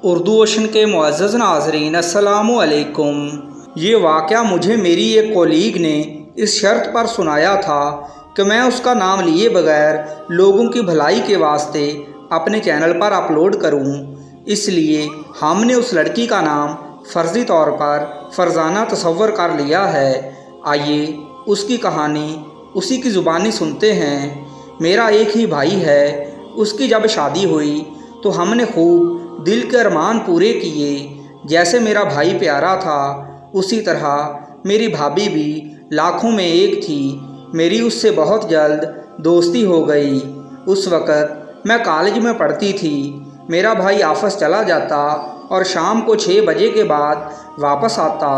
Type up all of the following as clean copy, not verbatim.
Urdu ocean کے معزز ناظرین السلام علیکم۔ یہ واقعہ مجھے میری ایک کولیگ نے اس شرط پر سنایا تھا کہ میں اس کا نام لیے بغیر لوگوں کی بھلائی کے واسطے اپنے چینل پر اپلوڈ کروں، اس لیے ہم نے اس لڑکی کا نام فرضی طور پر فرزانہ تصور کر لیا ہے۔ آئیے اس کی کہانی اسی کی زبانی سنتے ہیں۔ میرا ایک ہی بھائی ہے، اس کی جب شادی ہوئی تو ہم نے خوب دل کے ارمان پورے کیے۔ جیسے میرا بھائی پیارا تھا اسی طرح میری بھابھی بھی لاکھوں میں ایک تھی۔ میری اس سے بہت جلد دوستی ہو گئی۔ اس وقت میں کالج میں پڑھتی تھی۔ میرا بھائی آفس چلا جاتا اور شام کو 6 بجے کے بعد واپس آتا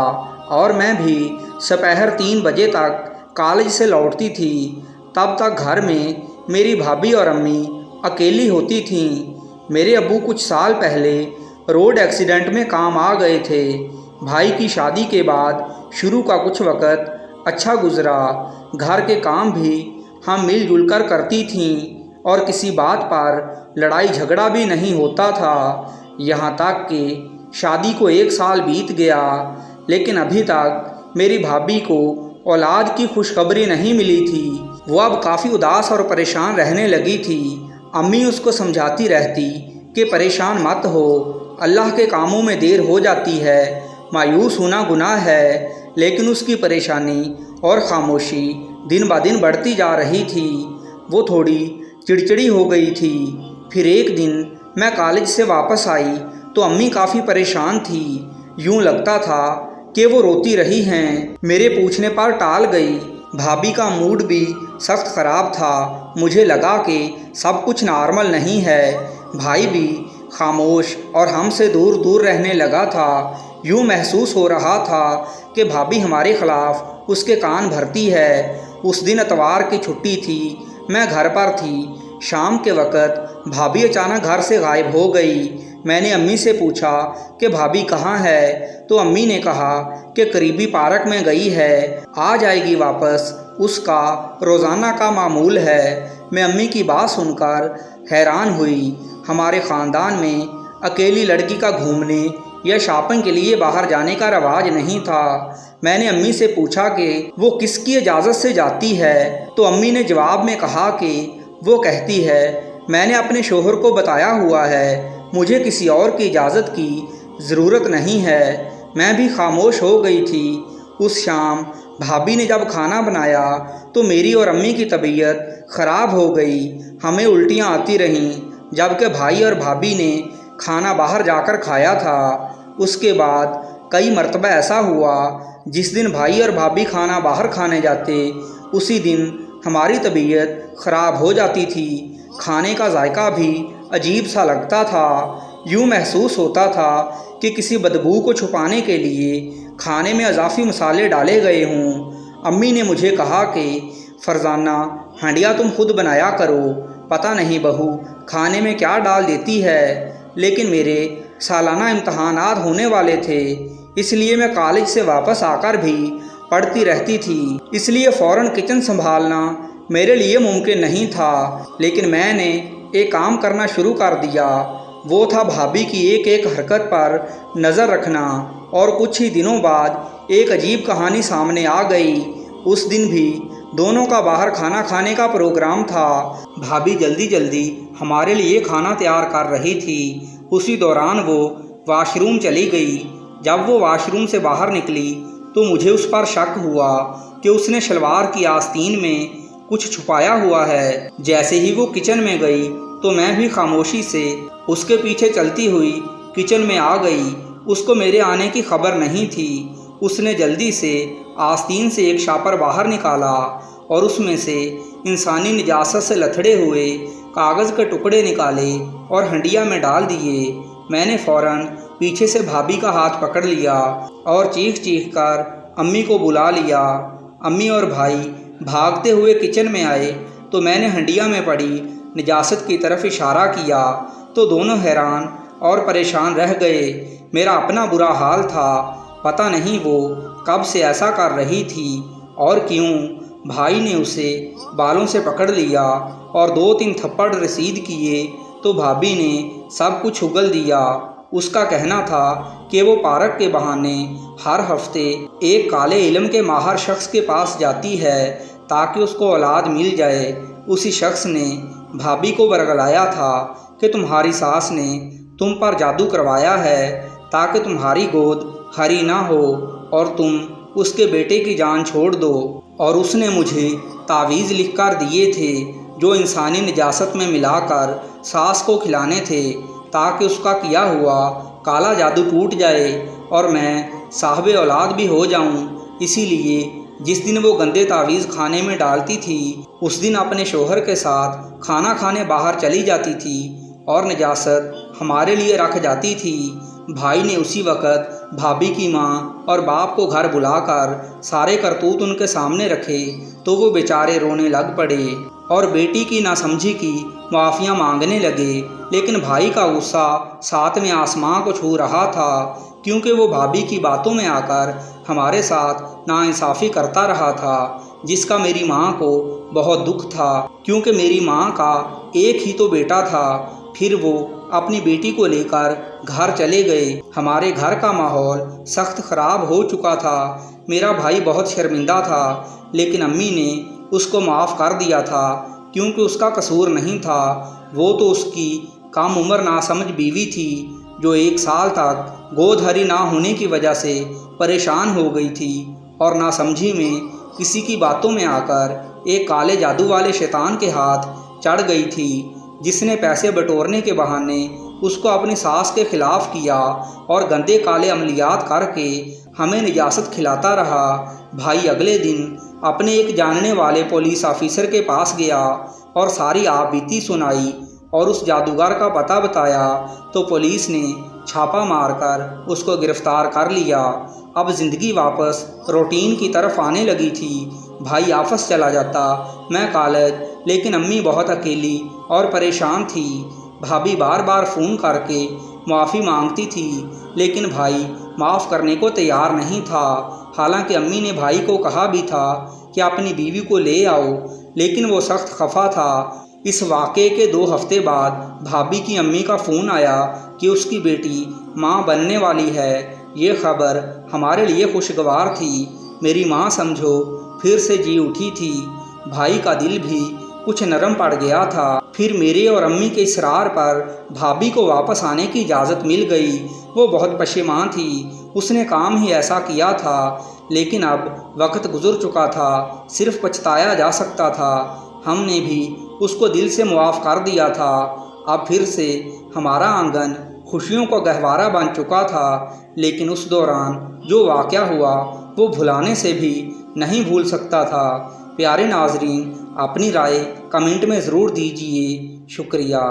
اور میں بھی سپہر 3 بجے تک کالج سے لوٹتی تھی۔ تب تک گھر میں میری بھابھی اور امی اکیلی ہوتی تھیں۔ میرے ابو کچھ سال پہلے روڈ ایکسیڈنٹ میں کام آ گئے تھے۔ بھائی کی شادی کے بعد شروع کا کچھ وقت اچھا گزرا۔ گھر کے کام بھی ہم مل جل کر کرتی تھیں اور کسی بات پر لڑائی جھگڑا بھی نہیں ہوتا تھا، یہاں تک کہ شادی کو 1 سال بیت گیا، لیکن ابھی تک میری بھابھی کو اولاد کی خوشخبری نہیں ملی تھی۔ وہ اب کافی اداس اور پریشان رہنے لگی تھی۔ امی اس کو سمجھاتی رہتی کہ پریشان مت ہو، اللہ کے کاموں میں دیر ہو جاتی ہے، مایوس ہونا گناہ ہے، لیکن اس کی پریشانی اور خاموشی دن بہ دن بڑھتی جا رہی تھی۔ وہ تھوڑی چڑچڑی ہو گئی تھی۔ پھر ایک دن میں کالج سے واپس آئی تو امی کافی پریشان تھی، یوں لگتا تھا کہ وہ روتی رہی ہیں۔ میرے پوچھنے پر ٹال گئی۔ بھابھی کا موڈ بھی سخت خراب تھا۔ مجھے لگا کہ سب کچھ نارمل نہیں ہے۔ بھائی بھی خاموش اور ہم سے دور دور رہنے لگا تھا۔ یوں محسوس ہو رہا تھا کہ بھابھی ہمارے خلاف اس کے کان بھرتی ہے۔ اس دن اتوار کی چھٹی تھی، میں گھر پر تھی۔ شام کے وقت بھابھی اچانک گھر سے غائب ہو گئی۔ میں نے امی سے پوچھا کہ بھابھی کہاں ہے، تو امی نے کہا کہ قریبی پارک میں گئی ہے، آ جائے گی واپس، اس کا روزانہ کا معمول ہے۔ میں امی کی بات سن کر حیران ہوئی۔ ہمارے خاندان میں اکیلی لڑکی کا گھومنے یا شاپنگ کے لیے باہر جانے کا رواج نہیں تھا۔ میں نے امی سے پوچھا کہ وہ کس کی اجازت سے جاتی ہے، تو امی نے جواب میں کہا کہ وہ کہتی ہے میں نے اپنے شوہر کو بتایا ہوا ہے، مجھے کسی اور کی اجازت کی ضرورت نہیں ہے۔ میں بھی خاموش ہو گئی تھی۔ اس شام بھابھی نے جب کھانا بنایا تو میری اور امی کی طبیعت خراب ہو گئی، ہمیں الٹیاں آتی رہیں، جبکہ بھائی اور بھابھی نے کھانا باہر جا کر کھایا تھا۔ اس کے بعد کئی مرتبہ ایسا ہوا جس دن بھائی اور بھابھی کھانا باہر کھانے جاتے اسی دن ہماری طبیعت خراب ہو جاتی تھی۔ کھانے کا ذائقہ بھی عجیب سا لگتا تھا، یوں محسوس ہوتا تھا کہ کسی بدبو کو چھپانے کے لیے کھانے میں اضافی مسالے ڈالے گئے ہوں۔ امی نے مجھے کہا کہ فرزانہ ہنڈیا تم خود بنایا کرو، پتہ نہیں بہو کھانے میں کیا ڈال دیتی ہے۔ لیکن میرے سالانہ امتحانات ہونے والے تھے، اس لیے میں کالج سے واپس آ کر بھی پڑھتی رہتی تھی، اس لیے فوراً کچن سنبھالنا میرے لیے ممکن نہیں تھا۔ لیکن میں نے ایک کام کرنا شروع کر دیا، وہ تھا بھابھی کی ایک ایک حرکت پر نظر رکھنا، اور کچھ ہی دنوں بعد ایک عجیب کہانی سامنے آ گئی۔ اس دن بھی دونوں کا باہر کھانا کھانے کا پروگرام تھا۔ بھابھی جلدی جلدی ہمارے لیے کھانا تیار کر رہی تھی، اسی دوران وہ واش روم چلی گئی۔ جب وہ واش روم سے باہر نکلی تو مجھے اس پر شک ہوا کہ اس نے شلوار کی آستین میں کچھ چھپایا ہوا ہے۔ جیسے ہی وہ کچن میں گئی تو میں بھی خاموشی سے اس کے پیچھے چلتی ہوئی کچن میں آ گئی۔ اس کو میرے آنے کی خبر نہیں تھی۔ اس نے جلدی سے آستین سے ایک شاپر باہر نکالا اور اس میں سے انسانی نجاست سے لتھڑے ہوئے کاغذ کے ٹکڑے نکالے اور ہنڈیا میں ڈال دیے۔ میں نے فوراً پیچھے سے بھابھی کا ہاتھ پکڑ لیا اور چیخ چیخ کر امی کو بلا لیا۔ امی اور بھائی بھاگتے ہوئے کچن میں آئے تو میں نے ہنڈیا میں پڑی نجاست کی طرف اشارہ کیا تو دونوں حیران اور پریشان رہ گئے۔ میرا اپنا برا حال تھا، پتہ نہیں وہ کب سے ایسا کر رہی تھی اور کیوں۔ بھائی نے اسے بالوں سے پکڑ لیا اور 2-3 تھپڑ رسید کیے تو بھابھی نے سب کچھ اگل دیا۔ اس کا کہنا تھا کہ وہ پارک کے بہانے ہر ہفتے ایک کالے علم کے ماہر شخص کے پاس جاتی ہے تاکہ اس کو اولاد مل جائے۔ اسی شخص نے بھابھی کو ورگلایا تھا کہ تمہاری ساس نے تم پر جادو کروایا ہے تاکہ تمہاری گود ہری نہ ہو اور تم اس کے بیٹے کی جان چھوڑ دو، اور اس نے مجھے تعویذ لکھ کر دیے تھے جو انسانی نجاست میں ملا کر ساس کو کھلانے تھے تاکہ اس کا کیا ہوا کالا جادو ٹوٹ جائے اور میں صاحب اولاد بھی ہو جاؤں۔ اسی لیے جس دن وہ گندے تعویذ کھانے میں ڈالتی تھی اس دن اپنے شوہر کے ساتھ کھانا کھانے باہر چلی جاتی تھی اور نجاست ہمارے لیے رکھ جاتی تھی۔ بھائی نے اسی وقت بھابھی کی ماں اور باپ کو گھر بلا کر سارے کرتوت ان کے سامنے رکھے تو وہ بیچارے رونے لگ پڑے اور بیٹی کی ناسمجھی کی معافیاں مانگنے لگے، لیکن بھائی کا غصہ ساتویں آسمان کو چھو رہا تھا کیونکہ وہ بھابھی کی باتوں میں آ کر ہمارے ساتھ ناانصافی کرتا رہا تھا، جس کا میری ماں کو بہت دکھ تھا کیونکہ میری ماں کا ایک ہی تو بیٹا تھا۔ پھر وہ اپنی بیٹی کو لے کر گھر چلے گئے۔ ہمارے گھر کا ماحول سخت خراب ہو چکا تھا۔ میرا بھائی بہت شرمندہ تھا لیکن امی نے اس کو معاف کر دیا تھا کیونکہ اس کا قصور نہیں تھا، وہ تو اس کی کم عمر ناسمجھ بیوی تھی جو 1 سال تک گود ہری نہ ہونے کی وجہ سے پریشان ہو گئی تھی اور ناسمجھی میں کسی کی باتوں میں آ کر ایک کالے جادو والے شیطان کے ہاتھ چڑھ گئی تھی جس نے پیسے بٹورنے کے بہانے اس کو اپنی ساس کے خلاف کیا اور گندے کالے عملیات کر کے ہمیں نجاست کھلاتا رہا۔ بھائی اگلے دن اپنے ایک جاننے والے پولیس آفیسر کے پاس گیا اور ساری آپ بیتی سنائی اور اس جادوگر کا پتہ بتایا تو پولیس نے چھاپا مار کر اس کو گرفتار کر لیا۔ اب زندگی واپس روٹین کی طرف آنے لگی تھی۔ بھائی آفس چلا جاتا، میں کالج، لیکن امی بہت اکیلی اور پریشان تھی۔ بھابھی بار بار فون کر کے معافی مانگتی تھی لیکن بھائی معاف کرنے کو تیار نہیں تھا، حالانکہ امی نے بھائی کو کہا بھی تھا کہ اپنی بیوی کو لے آؤ، لیکن وہ سخت خفا تھا۔ اس واقعے کے 2 ہفتے بعد بھابھی کی امی کا فون آیا کہ اس کی بیٹی ماں بننے والی ہے۔ یہ خبر ہمارے لیے خوشگوار تھی۔ میری ماں سمجھو پھر سے جی اٹھی تھی، بھائی کا دل بھی کچھ نرم پڑ گیا تھا۔ پھر میرے اور امی کے اصرار پر بھابھی کو واپس آنے کی اجازت مل گئی۔ وہ بہت پشیمان تھی، اس نے کام ہی ایسا کیا تھا، لیکن اب وقت گزر چکا تھا، صرف پچھتایا جا سکتا تھا۔ ہم نے بھی اس کو دل سے معاف کر دیا تھا۔ اب پھر سے ہمارا آنگن خوشیوں کا گہوارہ بن چکا تھا، لیکن اس دوران جو واقعہ ہوا وہ بھلانے سے بھی نہیں بھول سکتا تھا۔ پیارے ناظرین، اپنی رائے کمنٹ میں ضرور دیجیے۔ شکریہ۔